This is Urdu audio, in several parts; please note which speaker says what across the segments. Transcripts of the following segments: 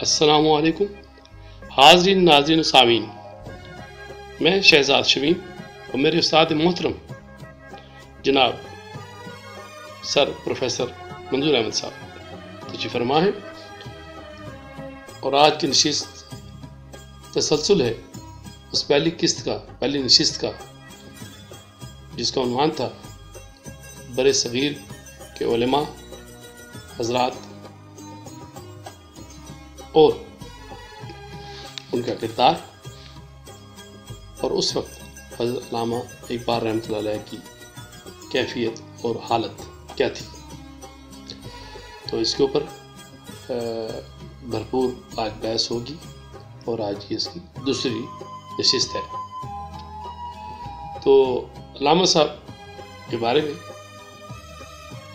Speaker 1: السلام علیکم حاضرین ناظرین و سامعین، میں شہزاد شمیم اور میرے استاد محترم جناب سر پروفیسر منظور احمد صاحب تشریف فرما ہے، اور آج کی نشست تسلسل ہے اس پہلی نشست کا جس کا عنوان تھا بر صغیر کے علماء حضرات اور ان کا کردار، اور اس وقت حضرت علامہ اقبال رحمۃ اللہ علیہ کی کیفیت اور حالت کیا تھی۔ تو اس کے اوپر بھرپور آج بحث ہوگی، اور آج کی اس کی دوسری نشست ہے۔ تو علامہ صاحب کے بارے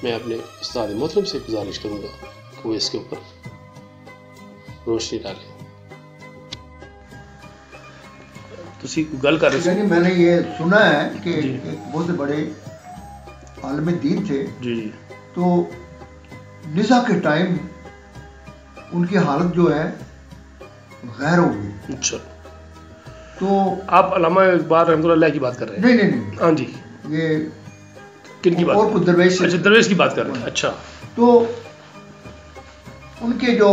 Speaker 1: میں اپنے استاد محترم سے گزارش کروں گا کہ وہ اس کے اوپر روشنی ڈالیں۔ تسی کوئی گل کر رہے
Speaker 2: میں نے یہ سنا ہے کہ ایک بہت بڑے عالم دین تھے، تو نزا کے ٹائم ان کی حالت جو ہے غیر ہو گئی۔
Speaker 1: اچھا،
Speaker 2: تو
Speaker 1: آپ علامہ اقبال رحمۃ اللہ کی بات کر رہے ہیں؟
Speaker 2: نہیں،
Speaker 1: ہاں جی،
Speaker 2: یہ
Speaker 1: کن کی بات؟
Speaker 2: اور کچھ درویش۔
Speaker 1: اچھا، درویش کی بات کر رہے ہیں۔ اچھا،
Speaker 2: تو ان کے جو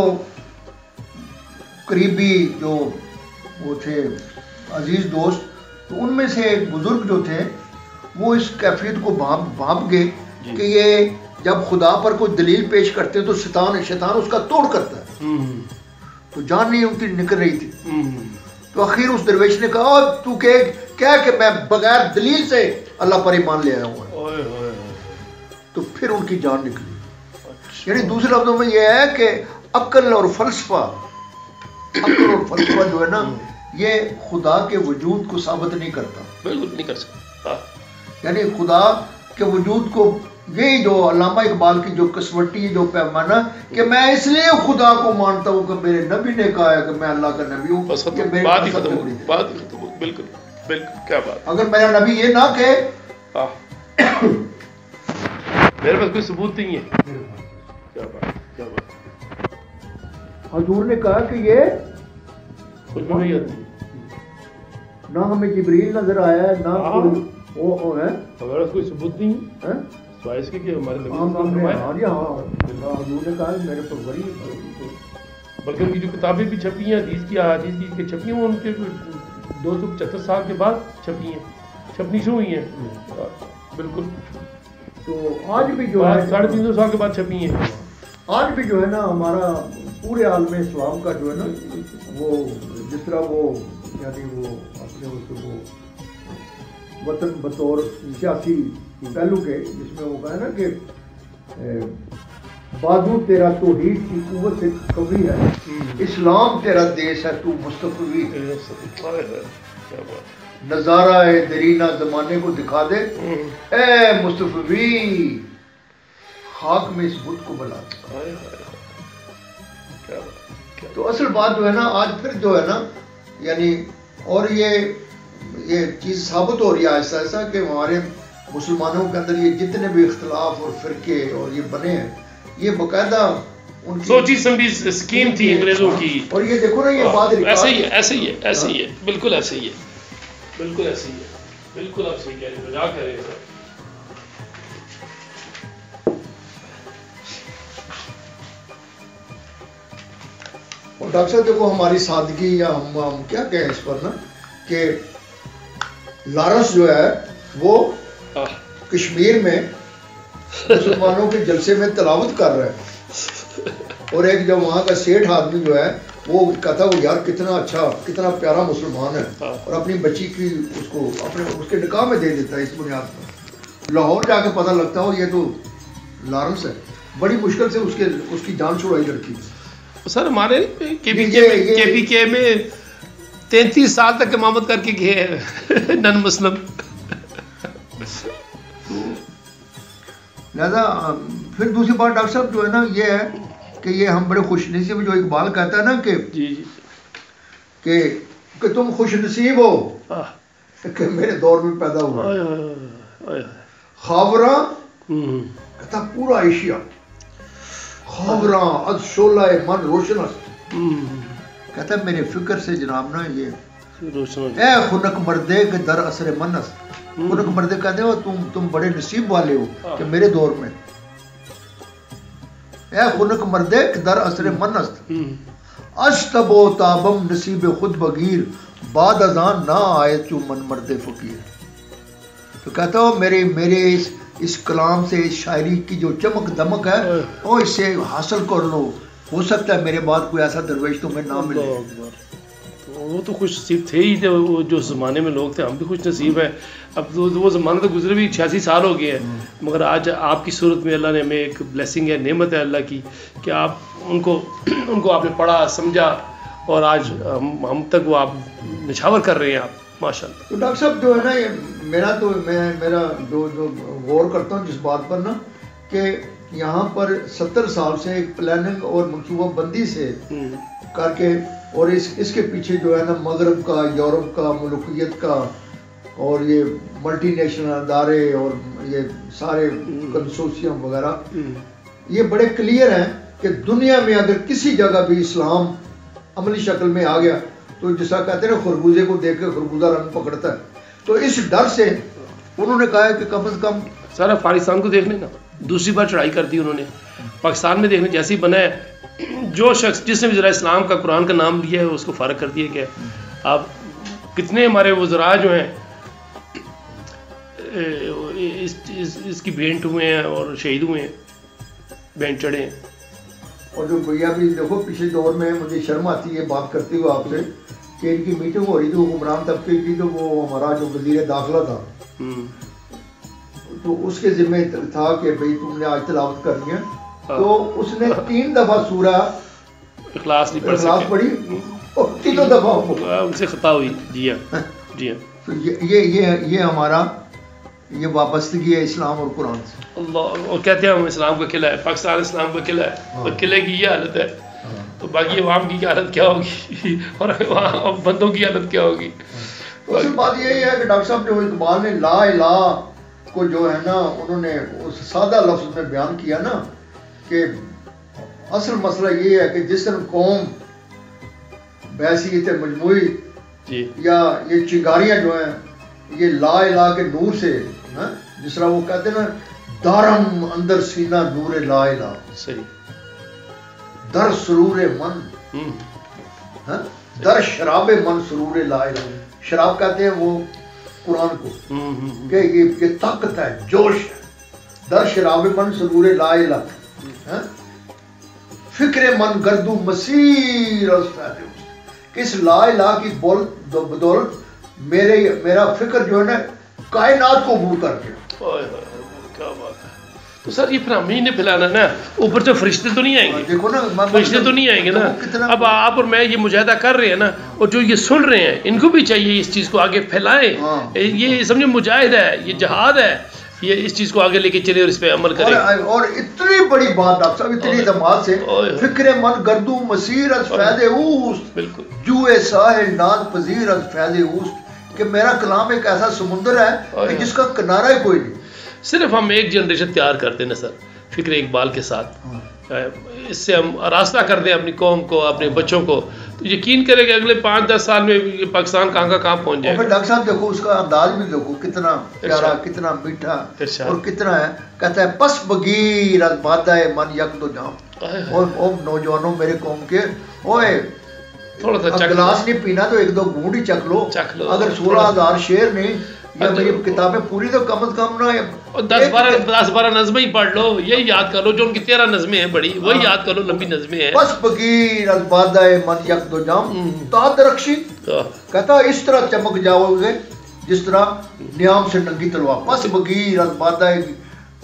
Speaker 2: قریبی جو وہ تھے عزیز دوست، تو ان میں سے ایک بزرگ جو تھے وہ اس کیفیت کو بھانپ گئے کہ یہ جب خدا پر کوئی دلیل پیش کرتے تو شیطان اس کا توڑ کرتا ہے، تو جان نہیں ان کی نکل رہی تھی۔ تو اخیر اس درویش نے کہا تو کیا کہ میں بغیر دلیل سے اللہ پر ایمان لے آیا ہوں، تو پھر ان کی جان نکلی۔ یعنی دوسرے لفظوں میں یہ ہے کہ عقل اور فلسفہ جو ہے نا، یہ خدا کے وجود کو ثابت نہیں کرتا،
Speaker 1: بالکل نہیں کر سکتا۔
Speaker 2: یعنی خدا کے وجود کو، یہی جو علامہ اقبال کی جو کسوٹی جو پیمانہ کہ میں اس لیے خدا کو مانتا ہوں کہ میرے نبی نے کہا ہے کہ میں اللہ کا نبی ہوں،
Speaker 1: بات ہی ختم ہو۔ بالکل کیا بات۔
Speaker 2: اگر میرا نبی یہ نہ کہے،
Speaker 1: میرے پاس کوئی ثبوت نہیں ہے۔ کیا بات۔
Speaker 2: حضور نے کہا کہ یہ
Speaker 1: کچھ بھی نہیں آتی،
Speaker 2: نہ ہمیں جبریل نظر آیا ہے، نہ وہ ہے،
Speaker 1: ہمارے پاس کوئی ثبوت نہیں ہے سوائے اس کے کہ ہمارے نبی
Speaker 2: حضور نے کہا میرے پر بڑی،
Speaker 1: بلکہ ان کی جو کتابیں بھی چھپی ہیں حدیث کی چھپی ہیں، وہ ان کے 275 سال کے بعد چھپنی شروع ہوئی ہیں۔ بالکل،
Speaker 2: تو آج بھی جو ہے
Speaker 1: 350 سال کے بعد چھپی ہیں۔
Speaker 2: آج بھی جو ہے نا ہمارا پورے عالم اسلام کا جو ہے نا، وہ جس طرح وہ یعنی وہ اپنے اس وہ وطن بطور سیاسی پہلو کے، جس میں وہ کہا نا کہ بازو تیرا توحید کی قوت سے قوی ہے، اسلام تیرا دیس ہے تو مستقوی ہے، نظارہ درینہ زمانے کو دکھا دے اے مصطفی، خاک میں اس بت کو بلا دے۔ تو اصل بات جو ہے نا آج پھر جو ہے نا، یعنی اور یہ چیز ثابت ہو رہی ہے ایسا کہ ہمارے مسلمانوں کے اندر یہ جتنے بھی اختلاف اور فرقے اور یہ بنے ہیں، یہ باقاعدہ ان کی
Speaker 1: سوچی سمجھی اسکیم تھی انگریزوں کی۔
Speaker 2: اور یہ دیکھو نا، یہ بات
Speaker 1: ایسے ہی ہے، بالکل ایسے ہی ہے، بالکل آپ صحیح کہہ رہے ہیں، مذاق کہہ رہے ہیں۔
Speaker 2: اور ڈاکٹر صاحب دیکھو ہماری سادگی، یا ہم کیا کہیں اس پر نا، کہ لارنس جو ہے وہ کشمیر میں مسلمانوں کے جلسے میں تلاوت کر رہا ہے، اور ایک جو وہاں کا سیٹھ آدمی جو ہے وہ کہتا ہے یار کتنا اچھا، کتنا پیارا مسلمان ہے، اور اپنی بچی کی اس کے نکاح میں دے دیتا ہے اس بنیاد پر۔ لاہور جا کے پتہ لگتا ہو یہ تو لارنس ہے، بڑی مشکل سے اس کی جان چھڑائی لڑکی۔
Speaker 1: سر ہمارے کے پی کے میں 33 سال تک امامت کر کے گئے ہیں نن مسلم۔
Speaker 2: لہذا پھر دوسری بات ڈاکٹر صاحب جو ہے نا یہ ہے کہ یہ ہم بڑے خوش نصیب، جو اقبال کہتا ہے نا کہ تم خوش نصیب ہو کہ میرے دور میں پیدا ہوا۔ خاوراں کہتا پورا ایشیا، خاوراں از شعلہ من روشن است، کہتا ہے میرے فکر سے جناب نا یہ اے خنک مردے کے در اثر منس، خنک مردے کہتے ہو تم بڑے نصیب والے ہو کہ میرے دور میں، اے خنک مردے کے در اثر منس اشتب و تابم نصیب خود بگیر بعد ازاں نہ آئے تو من مرد فقیر. تو کہتا ہو میرے اس کلام سے، اس شاعری کی جو چمک دمک ہے وہ اس سے حاصل کر لو، ہو سکتا ہے میرے بعد کوئی ایسا درویش تمہیں نہ ملے.
Speaker 1: وہ تو خوش نصیب تھے ہی تھے، وہ جو زمانے میں لوگ تھے، ہم بھی خوش نصیب ہیں. اب وہ زمانہ تو گزرے بھی 86 سال ہو گئے ہیں، مگر آج آپ کی صورت میں اللہ نے ہمیں ایک بلیسنگ ہے، نعمت ہے اللہ کی کہ آپ ان کو آپ نے پڑھا سمجھا اور آج ہم تک وہ آپ نچھاور کر رہے ہیں آپ، ماشاء اللہ.
Speaker 2: تو ڈاکٹر صاحب جو ہے نا یہ میرا جو غور کرتا ہوں جس بات پر نا کہ یہاں پر 70 سال سے ایک پلاننگ اور منصوبہ بندی سے کر کے، اور اس کے پیچھے جو ہے نا مغرب کا، یورپ کا، ملوکیت کا اور یہ ملٹی نیشنل ادارے اور یہ سارے کنسورشیم وغیرہ، یہ بڑے کلیئر ہیں کہ دنیا میں اگر کسی جگہ بھی اسلام عملی شکل میں آ گیا تو جیسا کہتے ہیں نا خربوزے کو دیکھ کے خربوزہ رنگ پکڑتا ہے، تو اس ڈر سے انہوں نے کہا ہے کہ کم از کم
Speaker 1: سر افغانستان کو دیکھ لیں نا، دوسری بار چڑھائی کر دی انہوں نے. پاکستان میں دیکھنے جیسے ہی بنا ہے، جو شخص جس نے بھی ذرا اسلام کا قرآن کا نام لیا ہے اس کو فارغ کر دیا گیا. آپ کتنے ہمارے وزراء جو ہیں اس کی بھینٹ ہوئے ہیں اور شہید ہوئے ہیں، بھینٹ چڑھے ہیں.
Speaker 2: اور جو بھیا بھی دیکھو پچھلے دور میں مجھے شرم آتی ہے بات کرتے ہوئے آپ سے کہ ان کی میٹنگ ہو رہی تھی حکمران طبقے کی، تو وہ ہمارا جو وزیر داخلہ تھا تو اس کے ذمہ تھا کہ بھئی تم نے آج تلاوت کرنی ہے، تو اس نے 3 دفعہ سورہ
Speaker 1: اخلاص نہیں
Speaker 2: پڑھی اور 3 دفعہ
Speaker 1: ان سے خطا ہوئی. جی ہاں جی ہاں.
Speaker 2: تو یہ ہمارا یہ وابستگی ہے اسلام اور قرآن سے.
Speaker 1: اللہ، اور کہتے ہیں ہم اسلام کا قلعہ ہے، پاکستان اسلام کا قلعہ ہے، اور قلعے کی یہ حالت ہے تو باقی عوام کی حالت کیا ہوگی اور بندوں کی حالت کیا ہوگی.
Speaker 2: اصل بات یہی ہے کہ ڈاکٹر صاحب جو اقبال نے لا الہ کو جو ہے نا انہوں نے اس سادہ لفظ میں بیان کیا نا کہ اصل مسئلہ یہ ہے کہ جس طرح قوم بحیثیت مجموعی یا یہ چنگاریاں جو ہیں یہ لا الہ کے نور سے، جس طرح وہ کہتے ہیں نا دارم اندر سینہ نور لا الہ، در سرور من، در شراب من سرور لا الہ. شراب کہتے ہیں وہ قرآن کو کہ یہ طاقت ہے، جوش ہے. در شراب من سرور لا الہ، فکر من گردو مسیر از فیض، کہ اس لا الہ کی بدولت میرا فکر جو ہے نا کائنات کو عبور کر گیا.
Speaker 1: کیا بات ہے. تو سر یہ پھر ہم ہی نے پھیلانا نا، اوپر سے فرشتے تو نہیں آئیں گے،
Speaker 2: دیکھو نا
Speaker 1: فرشتے تو نہیں آئیں گے نا. اب آپ اور میں یہ مجاہدہ کر رہے ہیں نا، اور جو یہ سن رہے ہیں ان کو بھی چاہیے اس چیز کو آگے پھیلائیں. یہ سمجھے مجاہد ہے، یہ جہاد ہے، یہ اس چیز کو آگے لے کے چلے اور اس پہ عمل کریں. اور
Speaker 2: اتنی بڑی بات ڈاکٹر صاحب، اتنی اعتماد سے فکر من گردو مسیر از فیض اوست،
Speaker 1: بالکل
Speaker 2: جوئے ساحل ناز پذیر از فیض اوست، کہ میرا کلام ایک ایسا سمندر ہے کہ جس کا کنارہ ہی کوئی نہیں.
Speaker 1: صرف ہم ایک جنریشن تیار کر دیں نا سر فکر اقبال کے ساتھ، اس سے ہم راستہ کر دیں اپنی قوم کو، اپنے بچوں کو، تو یقین کریں کہ اگلے 5-10 سال میں پاکستان کہاں کا کہاں پہنچ جائے گا.
Speaker 2: ڈاکٹر صاحب دیکھو اس کا انداز بھی دیکھو کتنا پیارا، کتنا میٹھا اور کتنا ہے. کہتا ہے پس بگیر از بادہ من یک دو جام، اور نوجوانوں میرے قوم کے، اوے
Speaker 1: تھوڑا سا
Speaker 2: گلاس نہیں پینا تو 1-2 گھونٹ ہی چکھ لو. اگر 16,000 شعر نہیں یا میری کتابیں پوری تو کم از کم نہ
Speaker 1: 10-12 نظمیں ہی پڑھ لو، یہی یاد کر لو جو ان کی 13 نظمیں ہیں بڑی، وہی یاد کر لو، لمبی نظمیں ہیں.
Speaker 2: بس بگیر از بادہ من یک دو جام تا درخشی، کہتا اس طرح چمک جاؤ گے جس طرح نیام سے ننگی تلوار. بس بگیر از بادہ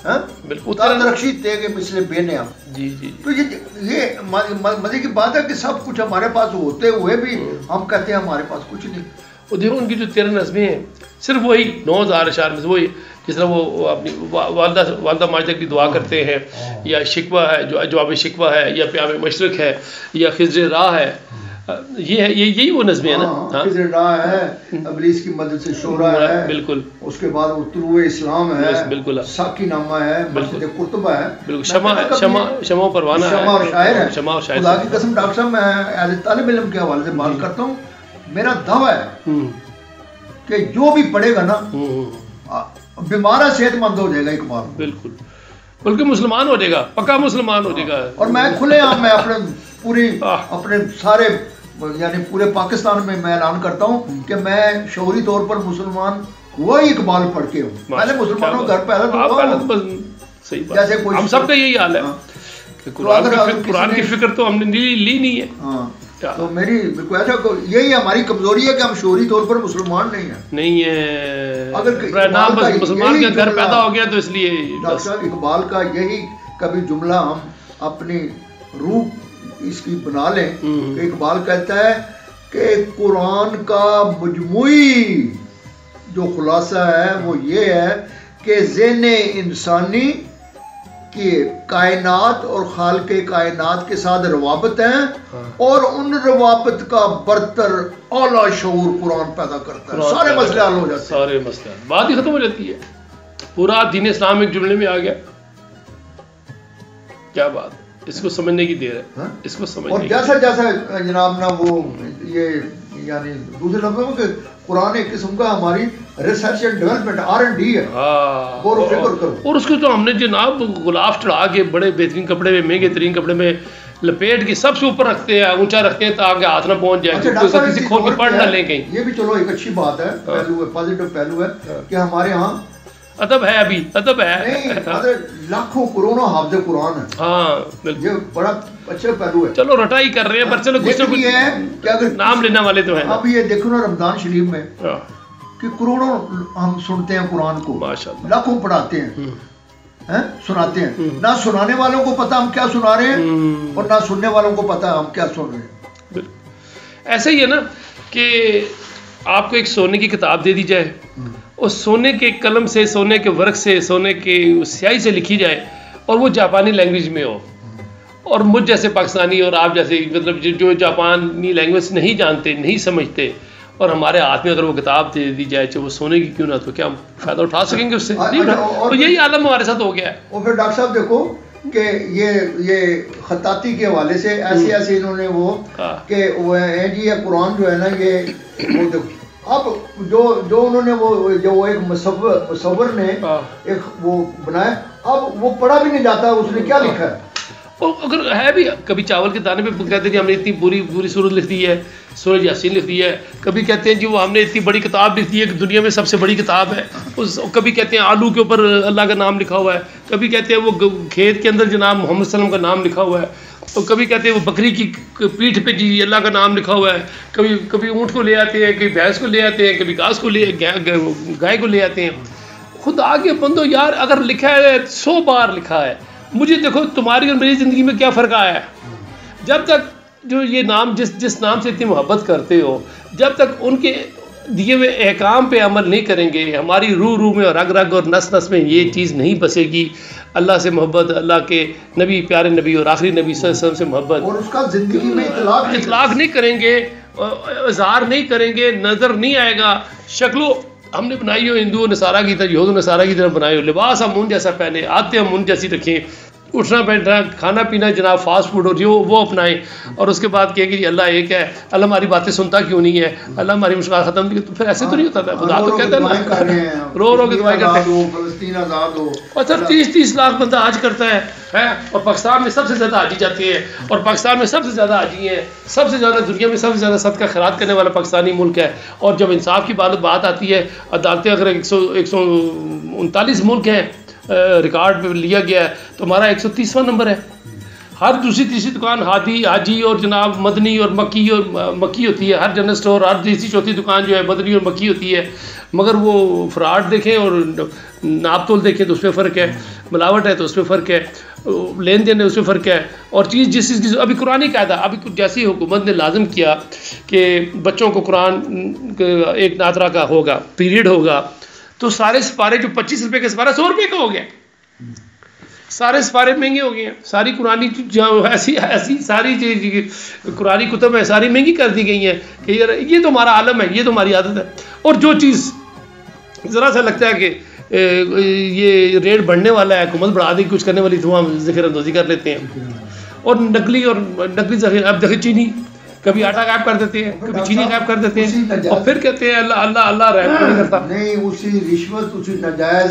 Speaker 2: تا درخشی تیگے مثل بے نیام.
Speaker 1: جی جی.
Speaker 2: تو یہ مزے کی بات ہے کہ سب کچھ ہمارے پاس ہوتے ہوئے بھی ہم کہتے ہیں ہمارے پاس کچھ نہیں.
Speaker 1: وہ دیکھو ان کی جو 13 نظمیں ہیں صرف وہی 9,000 اشعار میں وہی، جس طرح وہ اپنی والدہ ماجدہ کی دعا کرتے ہیں، یا شکوہ ہے جو جواب شکوہ ہے، یا پیام مشرق ہے، یا خضر راہ ہے، یہ ہے، یہی وہ نظمیں ہیں نا.
Speaker 2: خضر ہے، ابلیس کی مدد سے شورا ہے،
Speaker 1: بالکل.
Speaker 2: اس کے بعد وہ طلوع اسلام ہے،
Speaker 1: بالکل.
Speaker 2: ساکی نامہ ہے، مسجد قرطبہ ہے،
Speaker 1: بالکل. شمع پروانہ ہے،
Speaker 2: شمع اور شاعر ہے.
Speaker 1: شمع اور شاعر.
Speaker 2: خدا کی قسم ڈاکٹر صاحب میں ایز طالب علم کے حوالے سے بات کرتا ہوں، میرا دعویٰ ہے کہ جو بھی پڑھے گا نا بیمارہ صحت مند ہو جائے گا اقبال.
Speaker 1: بالکل، بلکہ مسلمان ہو جائے گا، پکا مسلمان ہو جائے گا. اور
Speaker 2: میں کھلے عام میں اپنے سارے یعنی پورے پاکستان میں اعلان کرتا ہوں کہ میں شعوری طور پر مسلمان ہوا ہی اقبال پڑھ کے ہوں. پہلے مسلمانوں گھر پہ
Speaker 1: جیسے ہم سب کا یہی حال ہے کہ قرآن کی فکر تو ہم نے لی نہیں ہے.
Speaker 2: تو میری یہی ہماری کمزوری ہے کہ ہم شعوری طور پر مسلمان نہیں ہیں.
Speaker 1: اگر نام مسلمان کا گھر پیدا ہو گیا تو اس لیے
Speaker 2: ڈاکٹر صاحب اقبال کا یہی کبھی جملہ ہم اپنی روح اس کی بنا لیں کہ اقبال کہتا ہے کہ قرآن کا مجموعی جو خلاصہ ہے وہ یہ ہے کہ ذہن انسانی کہ کائنات اور خالق کائنات کے ساتھ روابط ہیں اور ان روابط کا برتر اعلیٰ شعور قرآن پیدا کرتا ہے. سارے مسئلے حل ہو جاتے ہیں.
Speaker 1: سارے مسئلے بات ہی ختم ہو جاتی ہے. پورا دین اسلام ایک جملے میں آ گیا. کیا بات، اس کو سمجھنے کی دیر ہے. اس کو سمجھنے
Speaker 2: اور جیسا جیسا جناب نا وہ یہ یعنی دوسرے لفظوں میں کہ قرآن ایک قسم کا ہماری ریسرچ اینڈ ڈیولپمنٹ R&D ہے. غور و فکر کرو.
Speaker 1: اور اس کو تو ہم نے جناب غلاف چڑھا کے بڑے بہترین کپڑے میں، مہنگے ترین کپڑے میں لپیٹ کے سب سے اوپر رکھتے ہیں، اونچا رکھتے ہیں تاکہ ہاتھ نہ پہنچ جائے، کسی کھول کے پڑھ نہ لیں کہیں.
Speaker 2: یہ بھی چلو ایک اچھی بات ہے، پہلو ہے، پازیٹو پہلو ہے کہ ہمارے ہاں
Speaker 1: ادب ہے. ابھی ادب ہے
Speaker 2: نہیں، لاکھوں کروڑوں حافظ قرآن ہیں.
Speaker 1: ہاں
Speaker 2: یہ بڑا اچھا پہلو ہے.
Speaker 1: چلو رٹائی کر رہے ہیں پر چلو کچھ نہ کچھ
Speaker 2: ہے کہ اگر
Speaker 1: نام لینے والے تو ہیں.
Speaker 2: اب یہ دیکھو نا رمضان شریف میں کہ کروڑوں ہم سنتے ہیں قرآن کو، لاکھوں پڑھاتے ہیں، سناتے ہیں. نہ سنانے والوں کو پتہ ہم کیا سنا رہے ہیں اور نہ سننے والوں کو پتہ ہم کیا سن رہے ہیں.
Speaker 1: ایسا ہی ہے نا کہ آپ کو ایک سونے کی کتاب دے دی جائے اور سونے کے قلم سے، سونے کے ورق سے، سونے کے سیاہی سے لکھی جائے اور وہ جاپانی لینگویج میں ہو، اور مجھ جیسے پاکستانی اور آپ جیسے مطلب جو جاپانی لینگویج نہیں جانتے، نہیں سمجھتے، اور ہمارے ہاتھ میں اگر وہ کتاب دے دی جائے چاہے وہ سونے کی کیوں نہ، تو کیا ہم فائدہ اٹھا سکیں گے اس سے؟ تو یہی عالم ہمارے ساتھ ہو گیا ہے.
Speaker 2: اور پھر ڈاکٹر صاحب دیکھو کہ یہ خطاطی کے حوالے سے ایسے انہوں نے وہ کہ وہ جی یہ قرآن جو ہے نا یہ وہ اب جو انہوں نے وہ جو ایک مصور نے ایک وہ بنایا، اب وہ پڑھا بھی نہیں جاتا اس نے کیا لکھا ہے.
Speaker 1: اگر ہے بھی کبھی چاول کے دانے پہ کہتے ہیں جی ہم نے اتنی پوری سورت لکھ دی ہے، سورۃ یاسین لکھ دی ہے. کبھی کہتے ہیں جی وہ ہم نے اتنی بڑی کتاب لکھ دی ہے کہ دنیا میں سب سے بڑی کتاب ہے. کبھی کہتے ہیں آلو کے اوپر اللہ کا نام لکھا ہوا ہے. کبھی کہتے ہیں وہ کھیت کے اندر جناب محمد صلی اللہ علیہ وسلم کا نام لکھا ہوا ہے. اور کبھی کہتے ہیں وہ بکری کی پیٹھ پہ جی اللہ کا نام لکھا ہوا ہے. کبھی اونٹ کو لے آتے ہیں، کبھی بھینس کو لے آتے ہیں، کبھی گھاس کو گائے کو لے آتے ہیں. خود آگے بندو یار اگر لکھا ہے 100 بار لکھا ہے، مجھے دیکھو تمہاری اور میری زندگی میں کیا فرق آیا ہے. جب تک جو یہ نام جس نام سے اتنی محبت کرتے ہو، جب تک ان کے دیے ہوئے احکام پہ عمل نہیں کریں گے، ہماری روح میں اور رگ اور نس میں یہ چیز نہیں بسے گی. اللہ سے محبت، اللہ کے نبی، پیارے نبی اور آخری نبی صلی اللہ علیہ وسلم سے محبت،
Speaker 2: اور اس کا زندگی میں
Speaker 1: اطلاق نہیں کریں گے، اظہار نہیں کریں گے، نظر نہیں آئے گا. شکلوں ہم نے بنائی ہو ہندو نصارہ کی طرح، یہود و نصارہ کی طرح بنائی ہو، لباس ہم ان جیسا پہنے، آتے ہم ان جیسی رکھیں، اٹھنا بیٹھنا کھانا پینا جناب فاسٹ فوڈ اور جو وہ اپنائیں، اور اس کے بعد کہیں کہ اللہ ایک ہے، اللہ ہماری باتیں سنتا کیوں نہیں ہے، اللہ ہماری مشکلات ختم نہیں. تو پھر ایسے تو نہیں ہوتا تھا. خدا تو کہتا ہے رو کے دعائیں کرتے ہیں. اچھا 30 لاکھ بندہ حج کرتا ہے اور پاکستان میں سب سے زیادہ حاجی جاتے ہیں، اور پاکستان میں سب سے زیادہ حاجی ہیں، سب سے زیادہ دنیا میں سب سے زیادہ صدقہ خیرات کرنے والا پاکستانی ملک ہے. اور جب انصاف کی بات آتی ہے، عدالتیں اگر 139 ملک ہیں ریکارڈ پہ لیا گیا ہے، تو ہمارا 130واں نمبر ہے. ہر دوسری تیسری دکان حاجی اور جناب مدنی اور مکی ہوتی ہے. ہر جنرل سٹور ہر تیسری چوتھی دکان جو ہے مدنی اور مکی ہوتی ہے. مگر وہ فراڈ دیکھیں اور ناپ تول دیکھیں تو اس پہ فرق ہے، ملاوٹ ہے تو اس پہ فرق ہے، لین دین ہے اس پہ فرق ہے. اور جس چیز کی ابھی قرآن ہی قاعدہ، ابھی جیسی حکومت نے لازم کیا کہ بچوں کو قرآن ایک ناترا کا ہوگا، پیریڈ ہوگا، تو سارے سپارے جو 25 روپے کا سپارہ 100 روپے کا ہو گیا. سارے سپارے مہنگے ہو گئے ہیں، ساری قرآنی ایسی ساری قرآنی کتب ہیں ساری مہنگی کر دی گئی ہیں کہ یار یہ تو ہمارا عالم ہے، یہ تو ہماری عادت ہے. اور جو چیز ذرا سا لگتا ہے کہ یہ ریٹ بڑھنے والا ہے، حکومت بڑھا دے کچھ کرنے والی، تو ہم ذخیرہ اندوزی کر لیتے ہیں. اور نقلی ذخیرہ، اب دیکھیں چینی کبھی آٹا غائب کر دیتے ہیں، کبھی چینی غائب کر دیتے ہیں، اور پھر کہتے ہیں اللہ اللہ اللہ رحم نہیں کرتا.
Speaker 2: نہیں، اسی رشوت، اسی ناجائز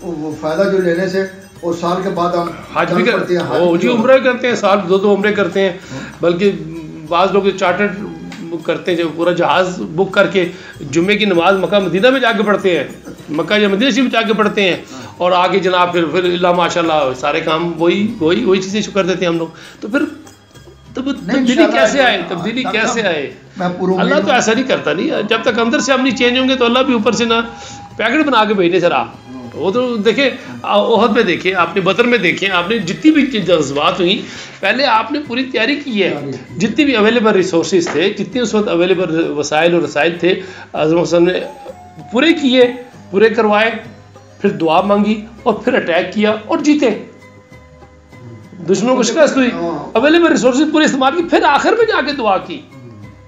Speaker 2: وہ فائدہ جو لینے سے، اور سال کے بعد ہم
Speaker 1: حج بھی کرتے ہیں، جی عمرہ کرتے ہیں، سال دو عمرے کرتے ہیں. بلکہ بعض لوگ چارٹرڈ کرتے ہیں جو پورا جہاز بک کر کے جمعے کی نماز مکہ مدینہ میں جا کے پڑھتے ہیں، مکہ یا مدینہ شریف جا کے پڑھتے ہیں، اور آگے جناب پھر اللہ ماشاء اللہ سارے کام وہی چیزیں شروع کر دیتے ہیں ہم لوگ. تو پھر تبدیلی کیسے آئے؟ تبدیلی کیسے آئے؟ اللہ تو ایسا نہیں کرتا. نہیں، جب تک اندر سے ہم نہیں چینج ہوں گے تو اللہ بھی اوپر سے نہ پیکٹ بنا کے بھیجنے سے رہا. وہ تو دیکھیں احد میں دیکھیں، آپ نے بدر میں دیکھیں، آپ نے جتنی بھی جذبات ہوئیں پہلے آپ نے پوری تیاری کی ہے، جتنی بھی اویلیبل ریسورسز تھے، جتنے اس وقت اویلیبل وسائل اور رسائل تھے، اعظم حسن نے پورے کیے، پورے کروائے، پھر دعا مانگی اور پھر اٹیک کیا اور جیتے. دشمنوں کو شکست ہوئی، اویلیبل ریسورسز پورے استعمال کی، پھر آخر میں جا کے دعا کی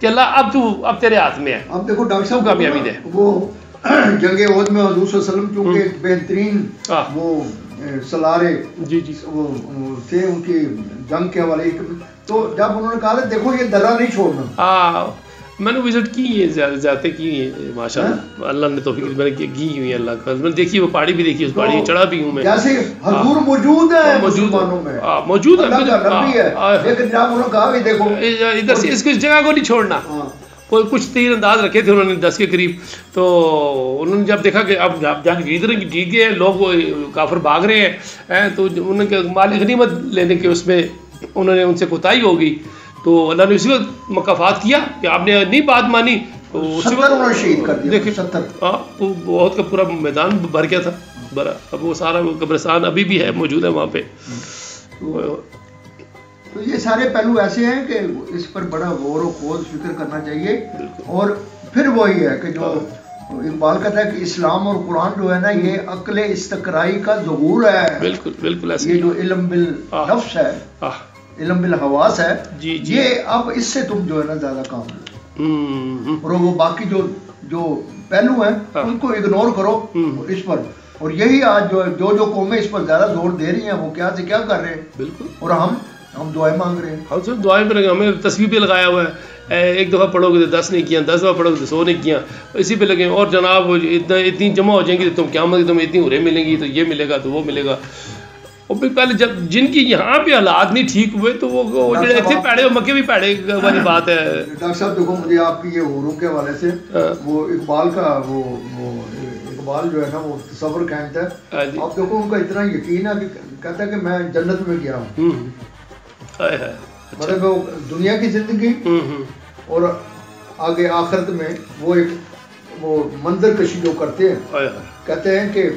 Speaker 1: کہ اللہ اب تیرے ہاتھ میں ہے.
Speaker 2: اب دیکھو ڈاکٹر صاحب
Speaker 1: کامیابی دے.
Speaker 2: وہ جنگ احد میں حضور صلی اللہ علیہ وسلم چونکہ ایک بہترین وہ سلارے وہ تھے ان کی جنگ کے حوالے، تو جب انہوں نے کہا دیکھو یہ درہ نہیں چھوڑنا.
Speaker 1: میں نے وزٹ کی ہے، زیادہ کی ہے ماشاء اللہ، اللہ نے توفیق میں نے کی ہوئی ہے. اللہ کا میں نے دیکھی، وہ پہاڑی بھی دیکھی، اس پہاڑی چڑھا بھی ہوں میں.
Speaker 2: جیسے حضور موجود ہے مسلمانوں میں،
Speaker 1: موجود ہے،
Speaker 2: لیکن جب انہوں نے کہا بھی دیکھو
Speaker 1: ادھر سے اس جگہ کو نہیں چھوڑنا. کوئی کچھ تیر انداز رکھے تھے انہوں نے 10 کے قریب، تو انہوں نے جب دیکھا کہ اب جنگ جیت گئے، لوگ کافر بھاگ رہے ہیں، تو انہوں نے مال غنیمت لینے کے اس میں انہوں نے ان سے کوتاہی ہو گئی، تو اللہ نے اسی وقت مکافات کیا کہ آپ نے نہیں بات مانی، تو اسی وقت
Speaker 2: شہید کر دیا.
Speaker 1: دیکھیں تو بہت کا پورا میدان بھر گیا تھا بھرا. اب وہ سارا قبرستان ابھی بھی ہے، موجود ہے وہاں پہ.
Speaker 2: تو یہ سارے پہلو ایسے ہیں کہ اس پر بڑا غور و خوض فکر کرنا چاہیے. اور پھر وہی ہے کہ جو اقبال کہتا ہے کہ اسلام اور قرآن جو ہے نا یہ عقل استقرائی کا ظہور ہے.
Speaker 1: بالکل بالکل ایسے.
Speaker 2: یہ جو علم بالنفس ہے، علم بالحواس ہے، یہ اب اس سے تم جو ہے نا زیادہ کام لو، اور وہ باقی جو پہلو ہیں ان کو اگنور کرو اس پر. اور یہی آج جو قومیں اس پر زیادہ زور دے رہی ہیں وہ کیا سے کیا کر رہے ہیں. بالکل. اور ہم دعائیں مانگ رہے ہیں.
Speaker 1: ہم صرف دعائیں پہ لگے، ہمیں تصویر پہ لگایا ہوا ہے، ایک دفعہ پڑھو گے تو 10 نہیں کیا، 10 دفعہ پڑھو گے تو 100 نہیں کیا، اسی پہ لگے. اور جناب اتنی جمع ہو جائیں گی تو تم قیامت تمہیں اتنی ہورے ملیں گی، تو یہ ملے گا تو وہ ملے گا. اور پھر پہلے جب جن کی یہاں پہ حالات نہیں ٹھیک ہوئے تو وہ جو اتنے پیڑے مکے بھی پیڑے والی بات ہے.
Speaker 2: ڈاکٹر صاحب دیکھو مجھے آپ کی یہ حوروں کے حوالے سے وہ اقبال کا وہ اقبال جو ہے نا وہ تصور کہتا ہے. آپ دیکھو ان کا اتنا یقین ہے کہ کہتا ہے کہ میں جنت میں گیا ہوں. مطلب دنیا کی زندگی اور آگے آخرت میں وہ منظر کشی جو کرتے ہیں، کہتے ہیں کہ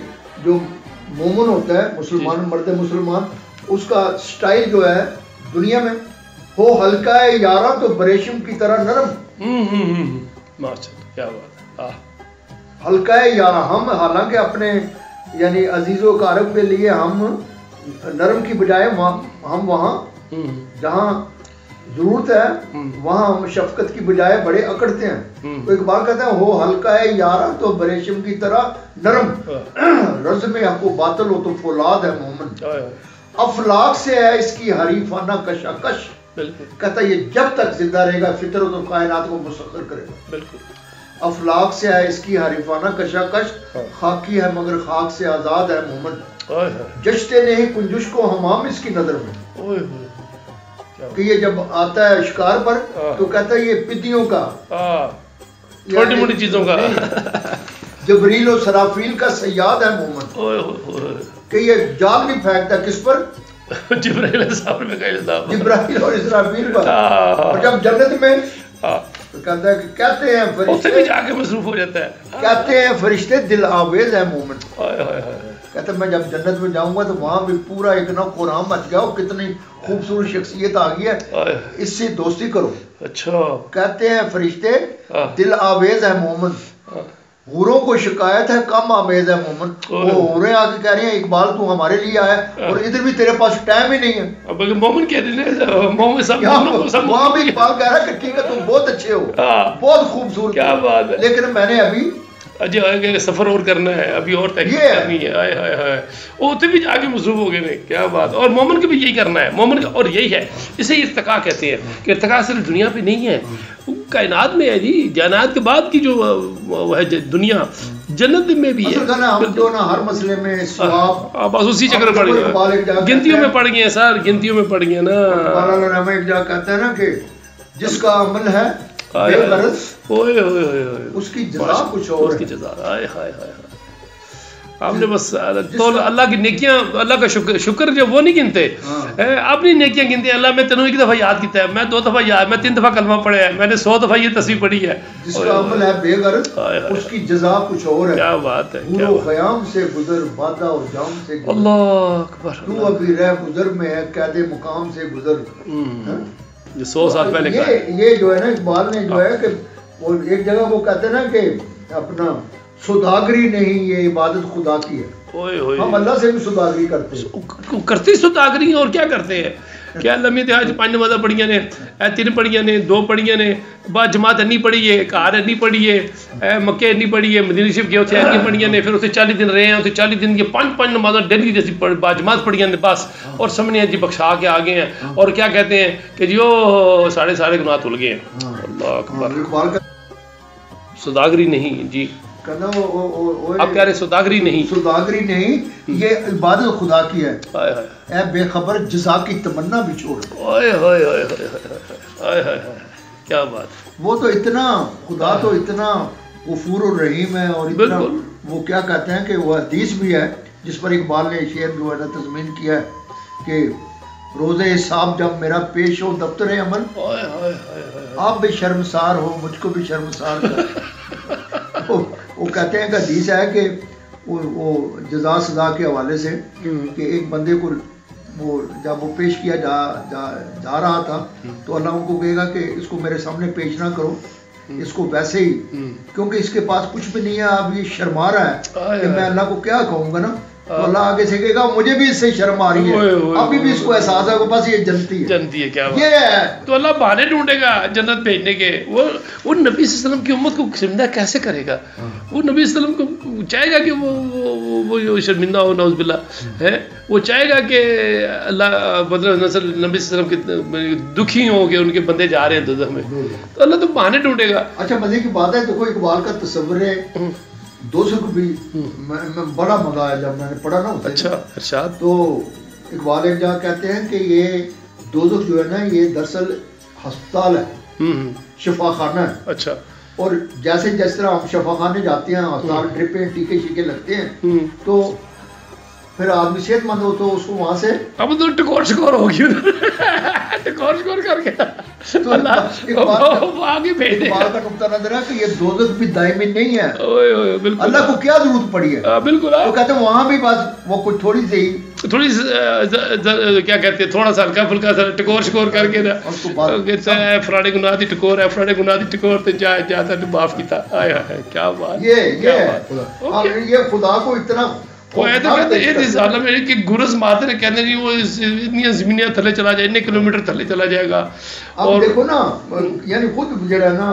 Speaker 2: جو مومن ہوتا ہے مسلمان، مرد مسلمان، اس کا سٹائل جو ہے دنیا میں ہو ہلکا ہے یارا تو بریشم کی طرح نرم.
Speaker 1: کیا بات ہے،
Speaker 2: ہلکا ہے یارا. ہم حالانکہ اپنے یعنی عزیز و اقارب کے لیے ہم نرم کی بجائے ہم وہاں جہاں ضرورت ہے وہاں ہم شفقت کی بجائے بڑے اکڑتے ہیں. تو اقبال کہتا ہے ہو ہلکا ہے یارا تو بریشم کی طرح نرم، رزم حق و باطل ہو تو فولاد ہے مومن، افلاک سے ہے اس کی حریفانہ کشاکش. کہتا ہے یہ جب تک زندہ رہے گا فطرت اور کائنات کو مسخر کرے گا. افلاک سے ہے اس کی حریفانہ کشاکش، خاکی ہے مگر خاک سے آزاد ہے مومن، جشتے نہیں کنجش کو حمام اس کی نظر میں. کہ یہ جب آتا ہے شکار پر تو کہتا ہے یہ پدیوں کا،
Speaker 1: چھوٹی موٹی چیزوں کا،
Speaker 2: جبریل و سرافیل کا سیاد ہے مومن. کہ یہ جال نہیں پھینکتا کس پر؟
Speaker 1: جبرائیل
Speaker 2: اور اسرافیل پر. اور جب جنت میں تو کہتا ہے کہ کہتے ہیں فرشتے
Speaker 1: جا کے مصروف ہو جاتا ہے،
Speaker 2: کہتے ہیں فرشتے دل آویز ہے مومن. کہتے ہیں میں جب جنت میں جاؤں گا تو وہاں بھی پورا ایک نا قرآن مچ گیا، کتنی خوبصورت شخصیت آ گئی ہے، اس سے دوستی کرو.
Speaker 1: اچھا.
Speaker 2: کہتے ہیں فرشتے دل آویز ہے مومن، حوروں کو شکایت ہے کم آمیز ہے مومن. وہ حوریں آ کے کہہ رہی ہیں اقبال تو ہمارے لیے آیا اور ادھر بھی تیرے پاس ٹائم ہی نہیں ہے.
Speaker 1: بلکہ مومن کہہ رہے ہیں مومن سب
Speaker 2: وہاں بھی اقبال کہہ رہا ہے کہ ٹھیک ہے تم بہت اچھے ہو, بہت خوبصورت,
Speaker 1: کیا بات ہے,
Speaker 2: لیکن میں نے ابھی
Speaker 1: سفر اور کرنا ہے, ابھی اور تحقیق کرنی ہے. آئے ہائے ہائے, وہ اتنے بھی جا کے مصروف ہو گئے. کیا بات. اور مومن کو بھی یہی کرنا ہے, مومن کا اور یہی ہے. اسے ارتقا کہتے ہیں کہ ارتقا صرف دنیا پہ نہیں ہے, کائنات میں ہے جی. جنات کے بعد کی جو ہے دنیا, جنت میں بھی ہے.
Speaker 2: ہم جو نا ہر مسئلے میں ثواب
Speaker 1: بس اسی چکر پڑ گئے, گنتیوں میں پڑ گئے ہیں سر, گنتیوں میں پڑ گئے نا.
Speaker 2: ایک جگہ کہتا ہے نا کہ جس کا عمل ہے بے غرض اس کی جزا کچھ اور,
Speaker 1: اس کی جزا. ہائے ہائے ہائے, ہم نے بس تو اللہ کی نیکیاں, اللہ کا شکر جو وہ نہیں گنتے, اپنی نیکیاں گنتے ہیں. اللہ میں تینوں ایک دفعہ یاد کیتا ہے, میں 2 دفعہ یاد, میں 3 دفعہ کلمہ پڑھا ہے, میں نے 100 دفعہ یہ تصویر پڑھی ہے.
Speaker 2: جس کا عمل ہے بے غرض اس کی جزا کچھ اور ہے.
Speaker 1: کیا بات ہے.
Speaker 2: خیام سے گزر بادہ اور جام سے گزر,
Speaker 1: اللہ اکبر,
Speaker 2: تو ابھی رہ گزر میں ہے قید مقام سے گزر.
Speaker 1: 100 سال پہلے
Speaker 2: یہ جو ہے نا اقبال نے جو ہے کہ ایک جگہ وہ کہتے ہیں نا کہ اپنا سوداگری نہیں, یہ عبادت خدا کی ہے. ہم اللہ سے بھی سوداگری
Speaker 1: کرتے سوداگری, اور کیا کرتے ہیں. کیا لمحے تھے آج 5 نمازاں پڑھیاں نے, 3 پڑھیاں نے, 2 پڑھیاں نے, بعد جماعت نہیں پڑھی ہے, کار نہیں پڑھی ہے, مکے نہیں پڑھی ہے, مدینہ شریف گئے اتنے ایک پڑھیاں نے, پھر اتنے 40 دن رہے ہیں, اتنے 40 دن کی 5 نمازاں ڈیلی جیسی با جماعت پڑھیاں نے بس, اور سامنے جی بخشا کے آگے ہیں, اور کیا کہتے ہیں کہ جی وہ سارے گناہ دھل گئے ہیں. اللہ اکبر. سوداگری نہیں جی, آپ کہہ رہے سوداگری نہیں,
Speaker 2: یہ عبادت خدا کی ہے. اے بے خبر جزا کی تمنا بھی چھوڑ.
Speaker 1: کیا بات.
Speaker 2: وہ تو اتنا خدا تو اتنا غفور الرحیم ہے, اور اتنا وہ کیا کہتے ہیں کہ وہ حدیث بھی ہے جس پر اقبال نے شعر جو ہے نا تضمین کیا ہے کہ روزے حساب جب میرا پیش ہو دفتر عمل, آپ بھی شرمسار ہو مجھ کو بھی شرمسار کر. وہ کہتے ہیں کہ حدیث ہے کہ وہ جزا سزا کے حوالے سے کہ ایک بندے کو وہ جب وہ پیش کیا جا رہا تھا تو اللہ ان کو کہے گا کہ اس کو میرے سامنے پیش نہ کرو, اس کو ویسے ہی, کیونکہ اس کے پاس کچھ بھی نہیں ہے, اب یہ شرما رہا ہے کہ میں اللہ کو کیا کہوں گا نا. تو اللہ آگے سے کہے گا مجھے بھی اس سے شرم آ رہی ہے, ابھی بھی اس کو احساس ہے کہ بس یہ جنتی ہے.
Speaker 1: کیا
Speaker 2: یہ ہے.
Speaker 1: تو اللہ بہانے ڈھونڈے گا جنت بھیجنے کے. وہ نبی صلی اللہ علیہ وسلم کی امت کو شرمندہ کیسے کرے گا. وہ نبی صلی اللہ علیہ وسلم کو چاہے گا کہ وہ شرمندہ ہو, نعوذ باللہ ہے. وہ چاہے گا کہ اللہ مطلب نسل نبی صلی اللہ علیہ وسلم کے دکھی ہوں کہ ان کے بندے جا رہے ہیں دوزخ میں, تو اللہ تو بہانے ڈھونڈے گا.
Speaker 2: اچھا مزے کی بات ہے, دیکھو اقبال کا تصور ہے دوسروں کو بھی میں بڑا مزہ آیا جب میں نے پڑھا نا.
Speaker 1: اچھا ارشاد.
Speaker 2: تو اقبال ایک جگہ کہتے ہیں کہ یہ دوزخ جو ہے نا یہ دراصل ہسپتال ہے, شفا خانہ ہے.
Speaker 1: اچھا.
Speaker 2: اور جیسے جس طرح ہم شفا خانے جاتے ہیں, ہسپتال ڈرپیں ٹیکے شیکے لگتے ہیں, تو پھر آدمی صحت مند ہو تو اس کو وہاں سے
Speaker 1: اب تو ٹکور شکور ہو گئی, ٹکور شکور کر کے
Speaker 2: تو
Speaker 1: آگے بھیج دے.
Speaker 2: اقبال کا نقطہ نظر ہے کہ یہ دوزخ بھی دائمی نہیں ہے.
Speaker 1: بالکل.
Speaker 2: اللہ کو کیا ضرورت پڑی ہے. بالکل. وہ کہتے ہیں وہاں بھی بس وہ کچھ تھوڑی
Speaker 1: کیا کہتے ہیں تھوڑا سا ہلکا پھلکا سا ٹکور شکور کر کے نا فلانے گناہ دی ٹکور ہے, فلانے گناہ دی ٹکور تے جاتا معاف کیتا. کیا بات.
Speaker 2: یہ خدا کو اتنا
Speaker 1: گرز مارتے ہیں, کہتے ہیں وہ اتنی زمینیاں تھلے چلا جائے, اتنے کلومیٹر تھلے چلا جائے گا.
Speaker 2: اور دیکھو نا یعنی خود جو ہے نا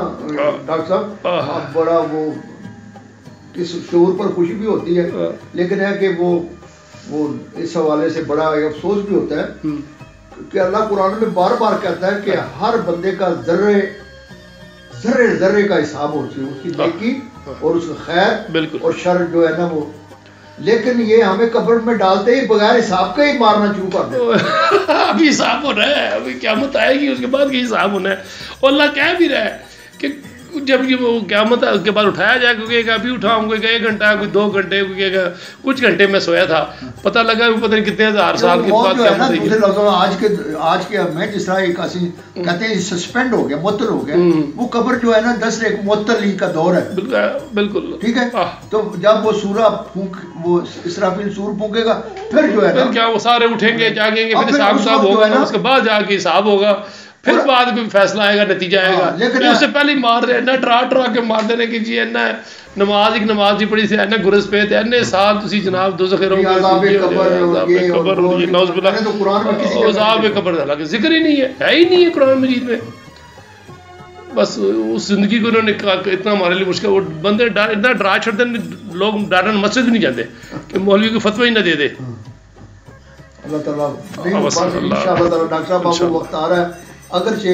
Speaker 2: ڈاکٹر صاحب بڑا وہ اس شعور پر خوشی بھی ہوتی ہے, لیکن ہے کہ وہ اس حوالے سے بڑا افسوس بھی ہوتا ہے کہ اللہ قرآن میں بار بار کہتا ہے کہ ہر بندے کا ذرے کا حساب ہو چاہیے, اس کی نیکی اور اس کا خیر اور شر جو ہے نا وہ. لیکن یہ ہمیں قبر میں ڈالتے ہی بغیر حساب کا ہی مارنا شروع کر دیں.
Speaker 1: ابھی حساب ہونا ہے, ابھی قیامت آئے گی اس کے بعد کی حساب ہونا ہے. اور اللہ کہہ بھی رہا ہے کہ جب یہ وہ قیامت اس کے بعد اٹھایا جائے, کیونکہ ابھی اٹھاؤں کوئی 1 گھنٹہ کوئی 2 گھنٹے کچھ گھنٹے میں سویا تھا, پتہ لگا پتہ نہیں کتنے ہزار سال کے بعد
Speaker 2: آج کے میں جس طرح ایک کہتے ہیں سسپینڈ ہو گیا, معطل ہو گیا, وہ قبر جو ہے نا 10 ایک معطلی کا دور ہے.
Speaker 1: بالکل
Speaker 2: ٹھیک ہے. تو جب وہ سورہ وہ اسرافیل سور پھونکے گا پھر جو ہے نا
Speaker 1: کیا وہ سارے اٹھیں گے جاگیں گے, پھر حساب ہوگا, اس کے بعد جا کے حساب ہوگا, پھر بعد میں فیصلہ آئے گا, نتیجہ آئے گا. لیکن اس سے پہلے ہی مار رہے ہیں نا, ٹرا کے مار دینے کی جی اینا نماز ایک نماز دی پڑھی سی اینے گرس پہ تے اینے سال تسی جناب دوزخ رہو گے، عذاب قبر اور یہ نعوذ باللہ،
Speaker 2: تو قرآن میں کسی
Speaker 1: عذاب قبر دا لگا ذکر ہی نہیں ہے ہی نہیں ہے قرآن مجید میں. بس اس زندگی کو انہوں نے اتنا ہمارے لیے مشکل، وہ بندے اتنا ڈرا چھڑتے ہیں، لوگ ڈرن مسجد بھی نہیں جاتے کہ مولوی کو فتوی ہی نہ دے دے.
Speaker 2: اللہ تعالیٰ انشاءاللہ تعالیٰ. ڈاکٹر صاحب آپ کو وقت آ رہا ہے، اگرچہ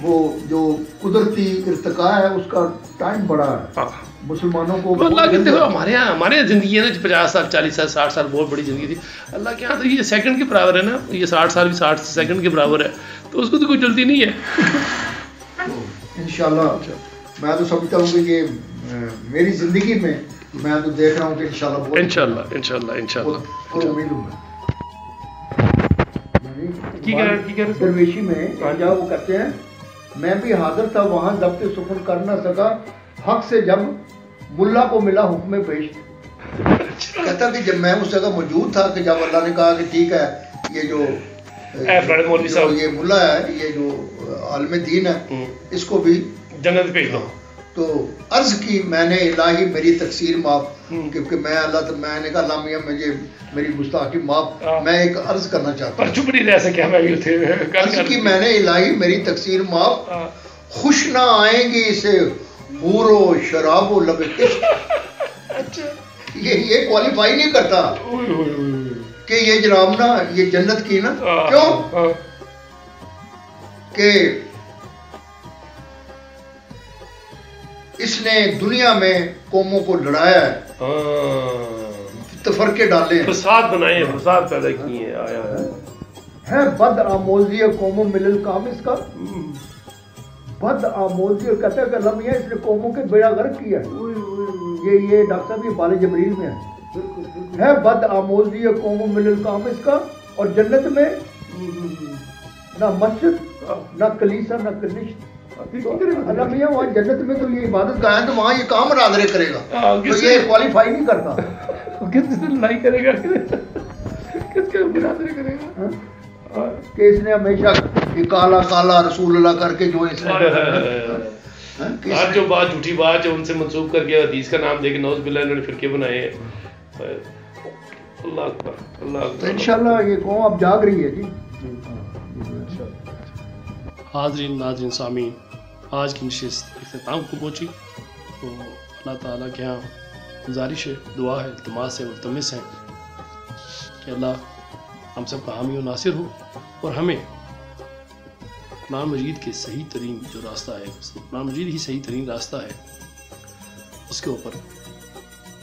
Speaker 2: وہ جو قدرتی ارتقاء ہے اس کا ٹائم بڑا ہے مسلمانوں کو.
Speaker 1: اللہ کے دیکھو ہمارے یہاں زندگی ہے نا 50 سال 40 سال 60 سال بہت بڑی زندگی تھی. اللہ کے یہاں تو یہ سیکنڈ کے برابر ہے نا، یہ 60 سال بھی 60 سیکنڈ کے برابر ہے، تو اس کو تو کوئی جلدی نہیں ہے.
Speaker 2: انشاءاللہ میں تو سمجھتا ہوں کہ یہ میری زندگی میں میں تو دیکھ رہا ہوں کہ انشاءاللہ امید ہوں. درویشی میں جب وہ کہتے ہیں میں بھی حاضر تھا وہاں ضبط سخن کر نہ سکا حق سے جب ملا کو ملا حکم پیش. کہتا کہ جب میں اس جگہ موجود تھا کہ جب اللہ نے کہا کہ ٹھیک ہے یہ جو یہ ملا ہے، یہ جو عالم دین ہے، اس کو بھی
Speaker 1: جنت بھیج دو.
Speaker 2: تو عرض کی میں نے الہی میری تقصیر معاف، کیونکہ میں اللہ میں نے کہا اللہ میاں مجھے میری گستاخی معاف، میں ایک عرض کرنا چاہتا ہوں.
Speaker 1: چپ نہیں رہ سکیا میں بھی تھے.
Speaker 2: عرض کی میں نے الہی میری تقصیر معاف، خوش نہ آئیں گی اسے حور و شراب و لب عشق. یہ کوالیفائی نہیں کرتا کہ یہ جناب نا یہ جنت کی نا، کیوں کہ اس نے دنیا میں قوموں کو لڑایا ہے، تفرقے ڈالے،
Speaker 1: فساد بنائے، فساد پیدا کیے. آیا
Speaker 2: ہے بد آموزی قوموں ملل کام اس کا، بد آموزی کہتا ہے کہ اللہ میاں اس نے قوموں کے بیڑا غرق کیا ہے. یہ ڈاکٹر صاحب یہ بال جبریل میں ہے بد آموزی قوموں ملل کام اس کا، اور جنت میں نہ مسجد نہ کلیسا نہ کنشت. اللہ میاں وہاں جنت میں تو یہ عبادت گاہ ہے تو وہاں یہ کام مناظرے کرے گا، تو یہ کوالیفائی نہیں کرتا.
Speaker 1: کس سے لڑائی کرے گا، کس کے مناظرے کرے گا
Speaker 2: کہ اس نے ہمیشہ یہ کالا کالا رسول اللہ کر کے جو اس نے
Speaker 1: آج جو بات جھوٹی بات جو ان سے منسوخ کر کے حدیث کا نام دے کے نعوذ باللہ انہوں نے فرقے بنائے ہیں. اللہ اکبر اللہ اکبر.
Speaker 2: انشاءاللہ یہ قوم اب جاگ رہی ہے. جی
Speaker 1: حاضرین ناظرین سامعین، آج کی نشست اختتام کو پہنچی، تو اللہ تعالیٰ کے یہاں گزارش ہے، دعا ہے، التماس ہے، ملتمس ہیں کہ اللہ ہم سب کا حامی و ناصر ہو، اور ہمیں قرآن مجید کے صحیح ترین جو راستہ ہے، قرآن مجید ہی صحیح ترین راستہ ہے، اس کے اوپر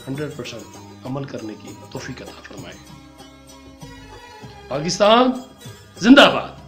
Speaker 1: 100% عمل کرنے کی توفیق عطا فرمائے. پاکستان زندہ باد.